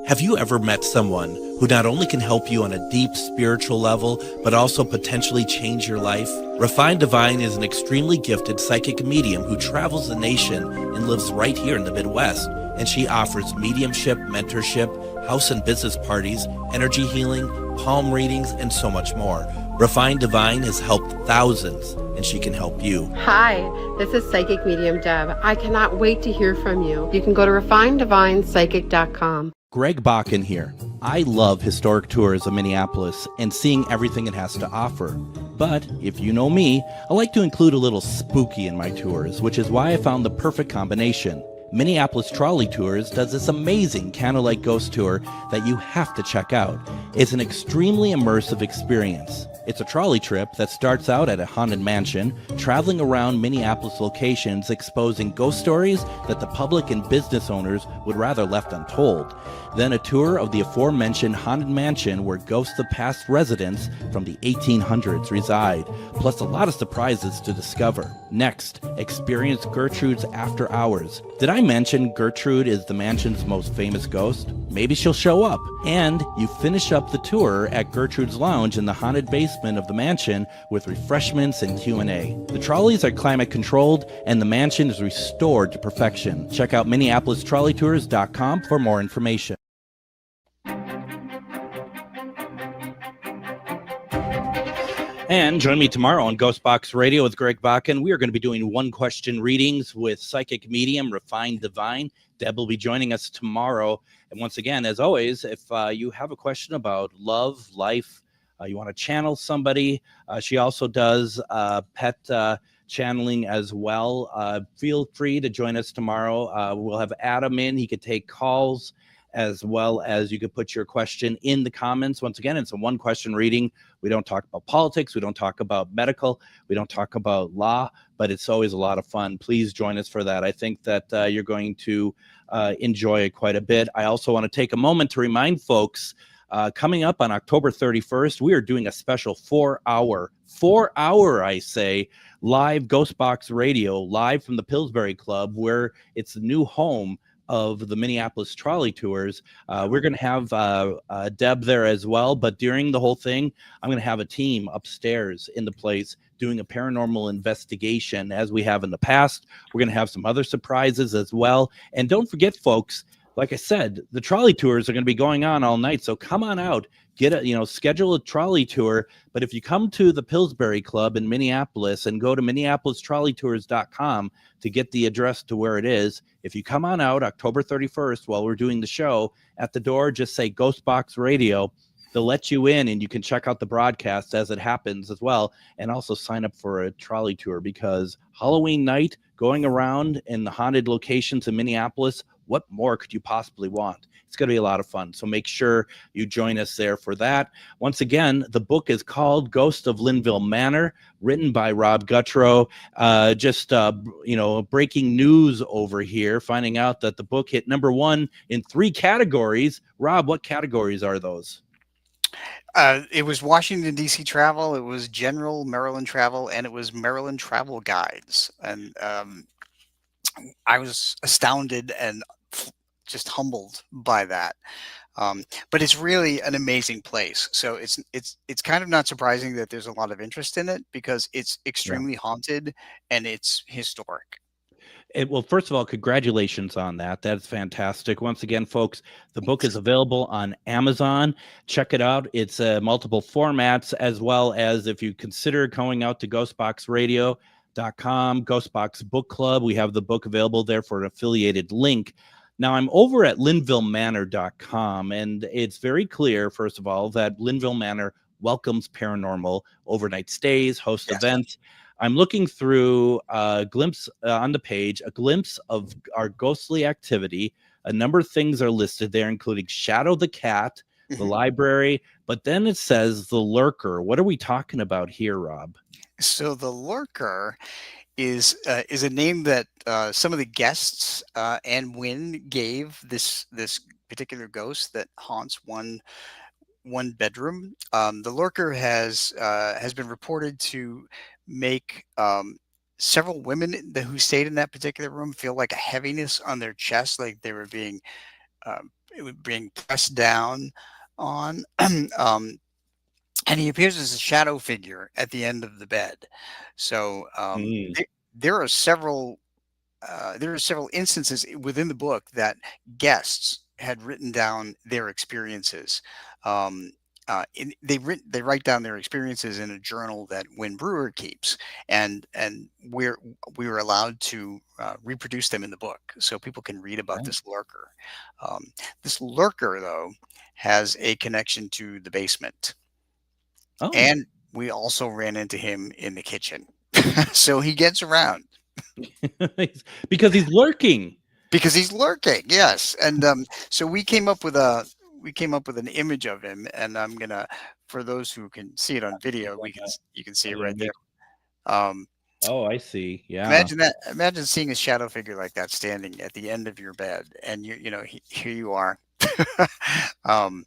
Speaker 1: Have you ever met someone who not only can help you on a deep spiritual level, but also potentially change your life? Refined Divine is an extremely gifted psychic medium who travels the nation and lives right here in the Midwest. and she offers mediumship, mentorship, house and business parties, energy healing, palm readings, and so much more. Refined Divine has helped thousands, and she can help you.
Speaker 5: Hi, this is Psychic Medium Deb. I cannot wait to hear from you. You can go to refineddivinepsychic.com.
Speaker 1: Greg Bakun here. I love historic tours of Minneapolis and seeing everything it has to offer. But if you know me, I like to include a little spooky in my tours, which is why I found the perfect combination. Minneapolis Trolley Tours does this amazing candlelight ghost tour that you have to check out. It's an extremely immersive experience. It's a trolley trip that starts out at a haunted mansion, traveling around Minneapolis locations exposing ghost stories that the public and business owners would rather left untold. Then a tour of the aforementioned haunted mansion where ghosts of past residents from the 1800s reside, plus a lot of surprises to discover. Next, experience Gertrude's After Hours. Did I mention Gertrude is the mansion's most famous ghost? Maybe she'll show up. And you finish up the tour at Gertrude's Lounge in the haunted basement of the mansion with refreshments and Q&A. The trolleys are climate controlled and the mansion is restored to perfection. Check out MinneapolisTrolleyTours.com for more information. And join me tomorrow on GhostBox Radio with Greg Bakun. We are going to be doing one-question readings with psychic medium Refined Divine. Deb will be joining us tomorrow. And once again, as always, if you have a question about love, life, you want to channel somebody, she also does pet channeling as well. Feel free to join us tomorrow. We'll have Adam in. He could take calls, as well as you could put your question in the comments. Once again, it's a one-question reading. We don't talk about politics. We don't talk about medical. We don't talk about law, but it's always a lot of fun. Please join us for that. I think that you're going to enjoy it quite a bit. I also want to take a moment to remind folks, coming up on October 31st, we are doing a special 4-hour, I say, live GhostBox Radio, live from the Pillsbury Club, where it's the new home of the Minneapolis Trolley Tours. We're going to have Deb there as well, but during the whole thing, I'm going to have a team upstairs in the place doing a paranormal investigation as we have in the past. We're going to have some other surprises as well. And don't forget, folks, like I said, the trolley tours are going to be going on all night. So come on out, schedule a trolley tour. But if you come to the Pillsbury Club in Minneapolis and go to MinneapolisTrolleyTours.com to get the address to where it is, if you come on out October 31st while we're doing the show, at the door, just say GhostBox Radio. They'll let you in and you can check out the broadcast as it happens as well, and also sign up for a trolley tour, because Halloween night, going around in the haunted locations in Minneapolis, what more could you possibly want? It's going to be a lot of fun. So make sure you join us there for that. Once again, the book is called Ghost of Linville Manor, written by Rob Gutro. Breaking news over here, finding out that the book hit #1 in 3 categories. Rob, what categories are those?
Speaker 4: It was Washington, D.C. travel, it was general Maryland travel, and it was Maryland travel guides. And I was astounded and just humbled by that. But it's really an amazing place. So it's kind of not surprising that there's a lot of interest in it, because it's extremely haunted and it's historic.
Speaker 1: Well, first of all, congratulations on that. That's fantastic. Once again, folks, the book is available on Amazon. Check it out. It's multiple formats, as well as if you consider going out to GhostBoxRadio.com, GhostBox Book Club. We have the book available there for an affiliated link. Now, I'm over at LinvilleManor.com, and it's very clear, first of all, that Linville Manor welcomes paranormal overnight stays, hosts events. I'm looking through a glimpse on the page, a glimpse of our ghostly activity. A number of things are listed there, including Shadow the Cat, the library, but then it says the Lurker. What are we talking about here, Rob?
Speaker 4: So the Lurker is a name that some of the guests and Winn gave this particular ghost that haunts one bedroom. The Lurker has been reported to make several women who stayed in that particular room feel like a heaviness on their chest, like they were being pressed down on. And he appears as a shadow figure at the end of the bed. So there are several there are several instances within the book that guests had written down their experiences. They write down their experiences in a journal that Winn Brewer keeps, and we were allowed to reproduce them in the book, so people can read about
Speaker 1: Right.
Speaker 4: this lurker. This lurker, though, has a connection to the basement,
Speaker 1: Oh,
Speaker 4: and we also ran into him in the kitchen. So he gets around.
Speaker 1: because he's lurking.
Speaker 4: Because he's lurking, yes. And so we came up with an image of him, and I'm gonna, for those who can see it on video, you can see it right there.
Speaker 1: Oh, I see. Yeah.
Speaker 4: Imagine that. Imagine seeing a shadow figure like that standing at the end of your bed, and here you are, um,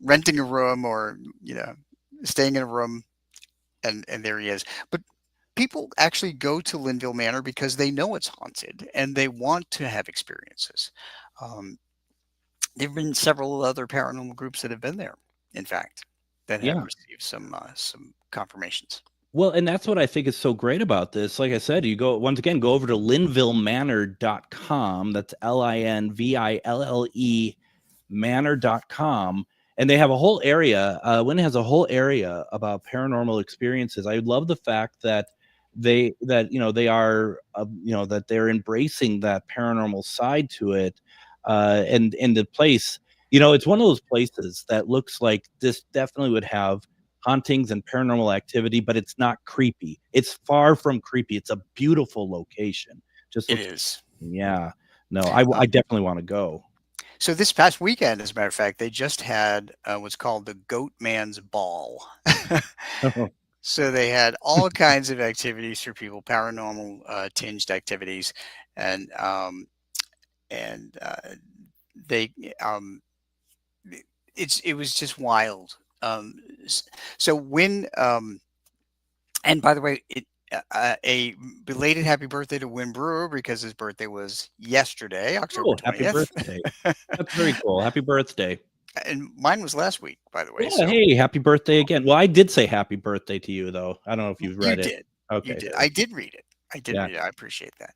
Speaker 4: renting a room, or staying in a room, and there he is. But people actually go to Linville Manor because they know it's haunted and they want to have experiences. There have been several other paranormal groups that have been there, in fact, that have
Speaker 1: Yeah.
Speaker 4: received some confirmations.
Speaker 1: Well, and that's what I think is so great about this. Like I said, you go over to linvillemanor.com. That's LINVILLE manor.com. And they have a whole area. Winn has a whole area about paranormal experiences. I love the fact that they are that they're embracing that paranormal side to it, and the place. It's one of those places that looks like this definitely would have hauntings and paranormal activity, but it's not creepy. It's far from creepy. It's a beautiful location.
Speaker 4: It is.
Speaker 1: Yeah. No, I definitely want to go.
Speaker 4: So this past weekend, as a matter of fact, they just had what's called the Goat Man's Ball. So they had all kinds of activities for people, paranormal tinged activities, and they it was just wild. So when and by the way, a belated happy birthday to Winn Brewer, because his birthday was yesterday, October 20th.
Speaker 1: Happy birthday. That's very cool. Happy birthday.
Speaker 4: And mine was last week, by the way.
Speaker 1: Yeah, hey, happy birthday again. Well, I did say happy birthday to you, though. I don't know if you've read it.
Speaker 4: You did.
Speaker 1: Okay.
Speaker 4: You did. I did read it. Read it. I appreciate that.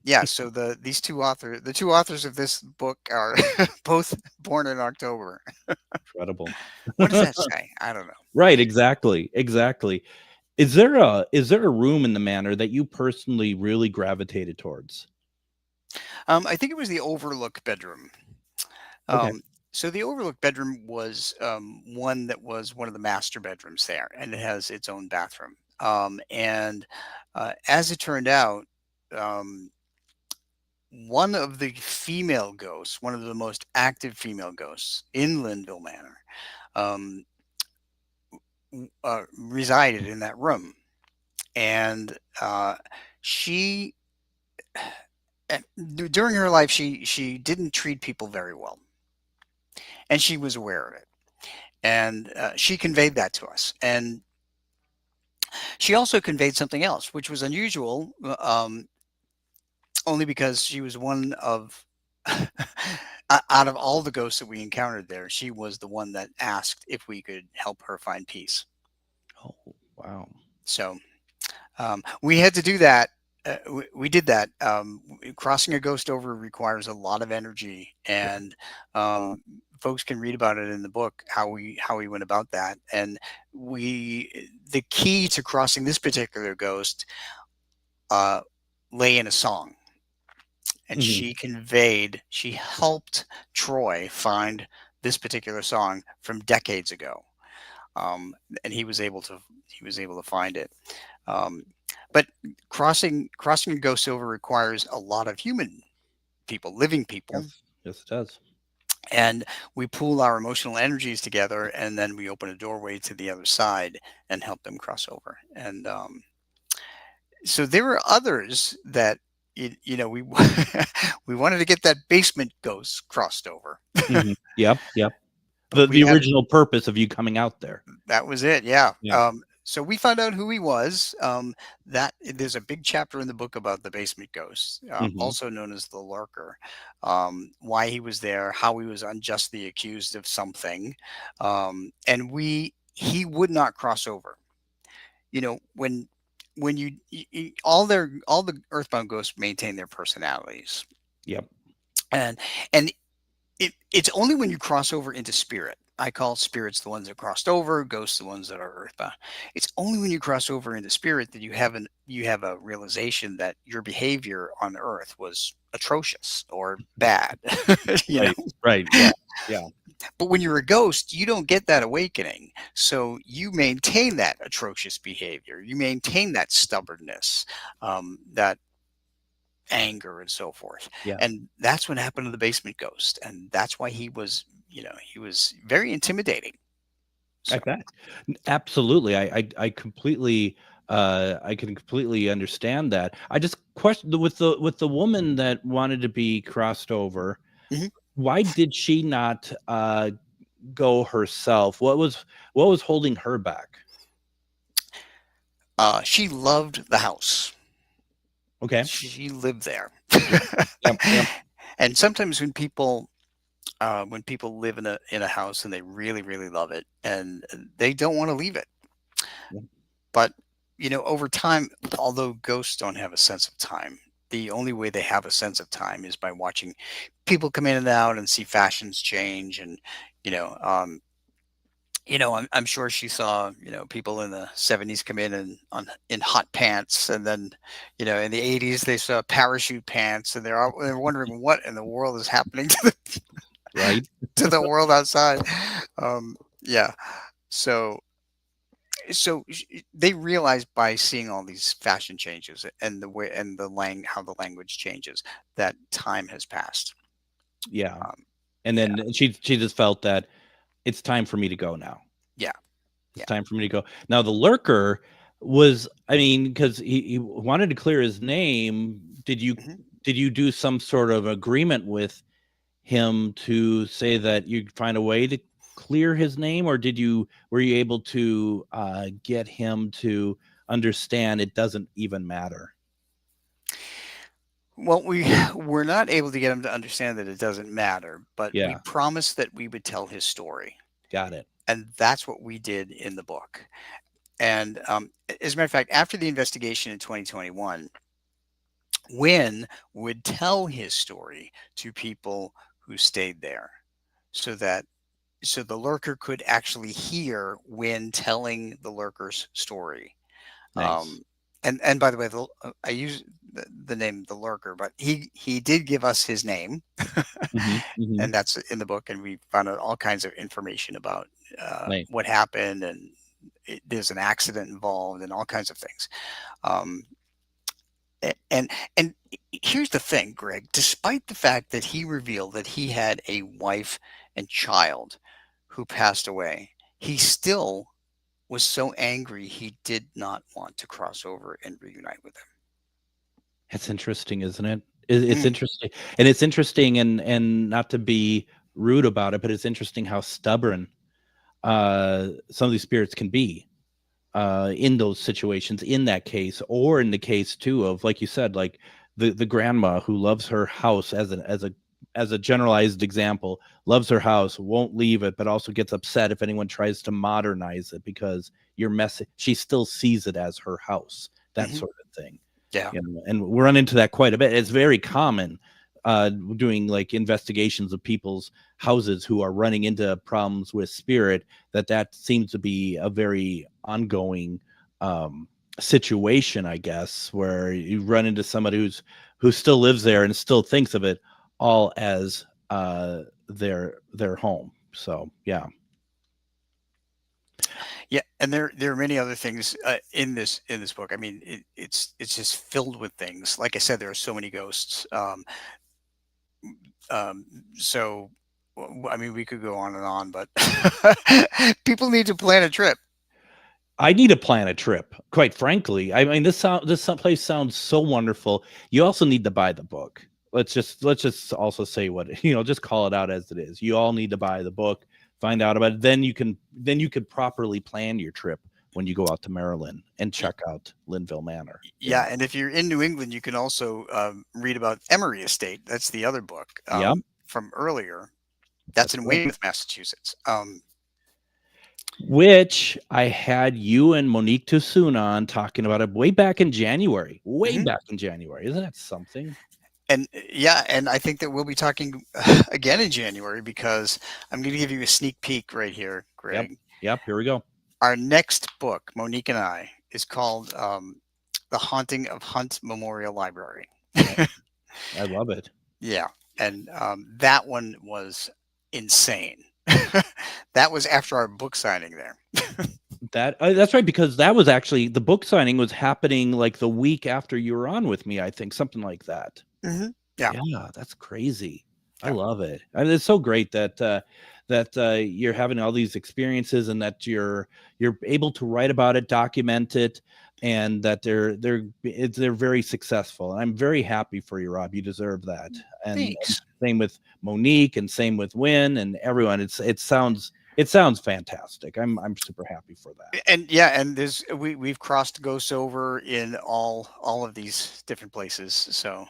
Speaker 4: Yeah. So the two authors of this book are both born in October.
Speaker 1: Incredible.
Speaker 4: What does that say? I don't know.
Speaker 1: Right. Exactly. Is there a room in the manor that you personally really gravitated towards?
Speaker 4: I think it was the overlook bedroom.
Speaker 1: Okay.
Speaker 4: So the overlook bedroom was one that was one of the master bedrooms there, and it has its own bathroom. And as it turned out, one of the female ghosts, one of the most active female ghosts in Linville Manor, resided in that room, and she, during her life, she didn't treat people very well, and she was aware of it, and she conveyed that to us. And she also conveyed something else, which was unusual, only because she was one of out of all the ghosts that we encountered there, she was the one that asked if we could help her find peace.
Speaker 1: Oh, wow.
Speaker 4: So we had to do that. We did that. Crossing a ghost over requires a lot of energy, and folks can read about it in the book, how we went about that. And the key to crossing this particular ghost lay in a song. And she helped Troy find this particular song from decades ago. And he was able to find it. But crossing a ghost over requires a lot of human people, living people.
Speaker 1: Yes, it does.
Speaker 4: And we pool our emotional energies together, and then we open a doorway to the other side and help them cross over. And so there were others that we we wanted to get that basement ghost crossed over.
Speaker 1: Yep. The original purpose of you coming out there.
Speaker 4: That was it. Yeah. So we found out who he was. That there's a big chapter in the book about the basement ghost, also known as the lurker. Why he was there, how he was unjustly accused of something, and he would not cross over. When when all the earthbound ghosts maintain their personalities,
Speaker 1: Yep.
Speaker 4: and it's only when you cross over into spirit. I call spirits the ones that crossed over, ghosts the ones that are earthbound. It's only when you cross over into spirit that you have a realization that your behavior on Earth was atrocious or bad. you know.
Speaker 1: Right. Right. Yeah. Yeah.
Speaker 4: But when you're a ghost, you don't get that awakening. So you maintain that atrocious behavior. You maintain that stubbornness, that anger and so forth.
Speaker 1: Yeah.
Speaker 4: And that's what happened to the basement ghost. And that's why he was very intimidating. So,
Speaker 1: Like that. Absolutely. I completely I can completely understand that. I just question with the woman that wanted to be crossed over.
Speaker 4: Mhm.
Speaker 1: Why did she not go herself? What was holding her back?
Speaker 4: she loved the house.
Speaker 1: Okay.
Speaker 4: She lived there.
Speaker 1: Yep. Yep.
Speaker 4: And sometimes when people live in a house and they really, really love it and they don't want to leave it.
Speaker 1: Yep.
Speaker 4: But over time, although ghosts don't have a sense of time, the only way they have a sense of time is by watching people come in and out and see fashions change. And I'm sure she saw people in the 70s come in hot pants, and then in the 80s they saw parachute pants, and they're wondering what in the world is happening
Speaker 1: Right.
Speaker 4: to the world outside. Yeah. So they realize by seeing all these fashion changes and the way and how the language changes that time has passed.
Speaker 1: Yeah.
Speaker 4: Um,
Speaker 1: And
Speaker 4: yeah,
Speaker 1: then she just felt that it's time for me to go now.
Speaker 4: yeah,
Speaker 1: It's
Speaker 4: yeah.
Speaker 1: time for me to go. Now the lurker was, I mean, because he wanted to clear his name.
Speaker 4: Mhm.
Speaker 1: Did you do some sort of agreement with him to say that you'd find a way to clear his name, or were you able to get him to understand it doesn't even matter?
Speaker 4: Well, we were not able to get him to understand that it doesn't matter, but we
Speaker 1: Yeah,
Speaker 4: promised that we would tell his story,
Speaker 1: got it.
Speaker 4: and that's what we did in the book. And as a matter of fact, after the investigation in 2021, Winn would tell his story to people who stayed there, so that the lurker could actually hear Winn telling the lurker's story.
Speaker 1: Nice.
Speaker 4: Um, and by the way, I use the name the lurker, but he did give us his name,
Speaker 1: Hmm.
Speaker 4: and that's in the book. And we found out all kinds of information about
Speaker 1: Nice.
Speaker 4: what happened, and there's an accident involved, and all kinds of things. Um, and here's the thing, Greg. Despite the fact that he revealed that he had a wife and child who passed away, he still was so angry he did not want to cross over and reunite with them.
Speaker 1: It's interesting, isn't it? It's
Speaker 4: Mm,
Speaker 1: interesting, and it's interesting, and not to be rude about it, but it's interesting how stubborn some of these spirits can be in those situations, in that case, or in the case too of, like you said, like the grandma who loves her house, as a generalized example, loves her house, won't leave it, but also gets upset if anyone tries to modernize it because you're messy. She still sees it as her house, that
Speaker 4: mhm.
Speaker 1: sort of thing.
Speaker 4: Yeah.
Speaker 1: And we run into that quite a bit. It's very common doing like investigations of people's houses who are running into problems with spirit, that seems to be a very ongoing situation, I guess, where you run into somebody who still lives there and still thinks of it all as their home. So yeah.
Speaker 4: Yeah, and there are many other things in this book. I mean, it's just filled with things. Like I said, there are so many ghosts. Um, so, I mean, we could go on and on, but people need to plan a trip.
Speaker 1: I need to plan a trip, quite frankly. I mean, this place sounds so wonderful. You also need to buy the book. Let's just also say what, just call it out as it is. You all need to buy the book, find out about it. Then you could properly plan your trip when you go out to Maryland and
Speaker 4: Y-
Speaker 1: check out Linville Manor.
Speaker 4: Yeah, and if you're in New England, you can also read about Emery Estate. That's the other book
Speaker 1: Yeah,
Speaker 4: from earlier. That's
Speaker 1: that's
Speaker 4: in
Speaker 1: correct.
Speaker 4: Weymouth, Massachusetts.
Speaker 1: which I had you and Monique Toussoon on talking about it way back in January. Back in January. Isn't that something?
Speaker 4: And yeah, and I think that we'll be talking again in January, because I'm going to give you a sneak peek right here, Greg.
Speaker 1: Yep. Here we go.
Speaker 4: Our next book, Monique and I, is called The Haunting of Hunt Memorial Library.
Speaker 1: I love it.
Speaker 4: Yeah. And that one was insane. That was after our book signing there.
Speaker 1: That's right, because that was actually, the book signing was happening like the week after you were on with me, I think, something like that.
Speaker 4: Yeah,
Speaker 1: that's crazy.
Speaker 4: Yeah.
Speaker 1: I love it. I mean, it's so great that you're having all these experiences, and that you're able to write about it, document it, and that they're very successful. And I'm very happy for you, Rob. You deserve that. And same with Monique, and same with Winn and everyone. It sounds fantastic. I'm super happy for that.
Speaker 4: And yeah, and we've crossed ghosts over in all of these different places. So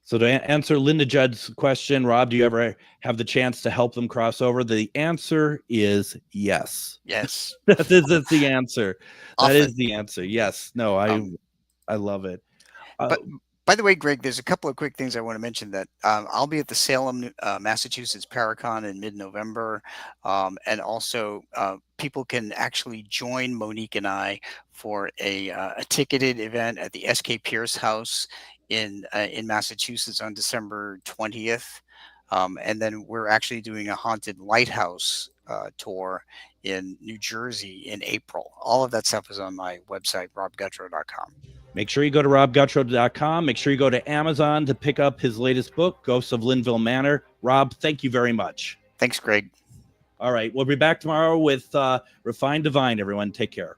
Speaker 1: so to answer Linda Judd's question, Rob, do you ever have the chance to help them cross over? The answer is yes.
Speaker 4: Yes.
Speaker 1: That's the answer.
Speaker 4: Often.
Speaker 1: That is the answer. Yes. No, I love it.
Speaker 4: But by the way, Greg, there's a couple of quick things I want to mention. That I'll be at the Salem, Massachusetts Paracon in mid-November. And also people can actually join Monique and I for a ticketed event at the S.K. Pierce House in Massachusetts on December 20th. And then we're actually doing a haunted lighthouse tour in New Jersey in April. All of that stuff is on my website, robgutro.com.
Speaker 1: Make sure you go to robgutro.com. Make sure you go to Amazon to pick up his latest book, Ghosts of Linville Manor. Rob, thank you very much.
Speaker 4: Thanks, Greg.
Speaker 1: All right. We'll be back tomorrow with Refined Divine, everyone. Take care.